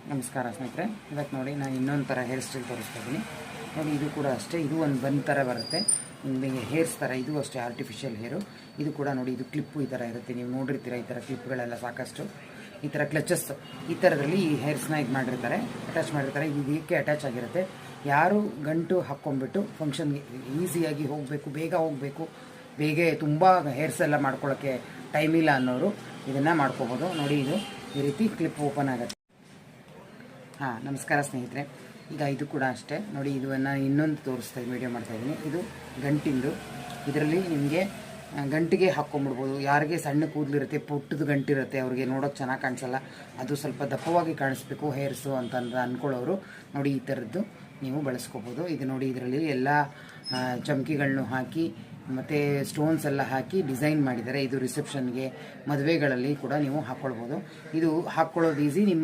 ನಮಸ್ಕಾರ ಸ್ನೇಹಿತರೆ, ಇವತ್ತು ನೋಡಿ ನಾನು ಇನ್ನೊಂದು ಥರ ಹೇರ್ ಸ್ಟೈಲ್ ತೋರಿಸ್ತಾ ಇದ್ದೀನಿ. ನೋಡಿ ಇದು ಕೂಡ ಅಷ್ಟೇ, ಇದು ಒಂದು ಬನ್ ಥರ ಬರುತ್ತೆ ನಿಮಗೆ ಹೇರ್ಸ್ ಥರ. ಇದು ಅಷ್ಟೇ ಆರ್ಟಿಫಿಷಿಯಲ್ ಹೇರು. ಇದು ಕೂಡ ನೋಡಿ, ಇದು ಕ್ಲಿಪ್ಪು ಈ ಥರ ಇರುತ್ತೆ. ನೀವು ನೋಡಿರ್ತೀರ ಈ ಥರ ಕ್ಲಿಪ್ಗಳೆಲ್ಲ ಸಾಕಷ್ಟು. ಈ ಥರ ಕ್ಲಚಸ್ ಈ ಥರದಲ್ಲಿ ಈ ಹೇರ್ಸ್ನ ಇದು ಮಾಡಿರ್ತಾರೆ, ಅಟ್ಯಾಚ್ ಮಾಡಿರ್ತಾರೆ. ಇದು ಇದಕ್ಕೆ ಅಟ್ಯಾಚ್ ಆಗಿರುತ್ತೆ. ಯಾರು ಗಂಟು ಹಾಕ್ಕೊಂಡ್ಬಿಟ್ಟು ಫಂಕ್ಷನ್ಗೆ ಈಸಿಯಾಗಿ ಹೋಗಬೇಕು, ಬೇಗ ಹೋಗಬೇಕು, ಬೇಗ ತುಂಬ ಹೇರ್ಸ್ ಎಲ್ಲ ಮಾಡ್ಕೊಳ್ಳೋಕ್ಕೆ ಟೈಮ್ ಇಲ್ಲ ಅನ್ನೋರು ಇದನ್ನು ಮಾಡ್ಕೋಬೋದು. ನೋಡಿ ಇದು ಈ ರೀತಿ ಕ್ಲಿಪ್ ಓಪನ್ ಆಗುತ್ತೆ. ನಮಸ್ಕಾರ ಸ್ನೇಹಿತರೆ, ಈಗ ಇದು ಕೂಡ ಅಷ್ಟೇ ನೋಡಿ. ಇದನ್ನು ಇನ್ನೊಂದು ತೋರಿಸ್ತಾ ವಿಡಿಯೋ ಮಾಡ್ತಾಯಿದ್ದೀನಿ. ಇದು ಗಂಟಿಂದು. ಇದರಲ್ಲಿ ನಿಮಗೆ ಗಂಟಿಗೆ ಹಾಕ್ಕೊಂಬಿಡ್ಬೋದು. ಯಾರಿಗೆ ಸಣ್ಣ ಕೂದಲಿರುತ್ತೆ, ಪುಟ್ಟದ ಗಂಟಿರುತ್ತೆ, ಅವ್ರಿಗೆ ನೋಡೋಕೆ ಚೆನ್ನಾಗಿ ಕಾಣಿಸಲ್ಲ, ಅದು ಸ್ವಲ್ಪ ದಪ್ಪವಾಗಿ ಕಾಣಿಸ್ಬೇಕು ಹೇರ್ಸು ಅಂತ ಅಂದ್ಕೊಳ್ಳೋರು ನೋಡಿ ಈ ಥರದ್ದು ನೀವು ಬಳಸ್ಕೋಬೋದು. ಇದು ನೋಡಿ, ಇದರಲ್ಲಿ ಎಲ್ಲ ಚಮಕಿಗಳನ್ನೂ ಹಾಕಿ ಮತ್ತು ಸ್ಟೋನ್ಸ್ ಎಲ್ಲ ಹಾಕಿ ಡಿಸೈನ್ ಮಾಡಿದ್ದಾರೆ. ಇದು ರಿಸೆಪ್ಷನ್ಗೆ, ಮದುವೆಗಳಲ್ಲಿ ಕೂಡ ನೀವು ಹಾಕ್ಕೊಳ್ಬೋದು. ಇದು ಹಾಕ್ಕೊಳ್ಳೋದು ಈಸಿ. ನಿಮ್ಮ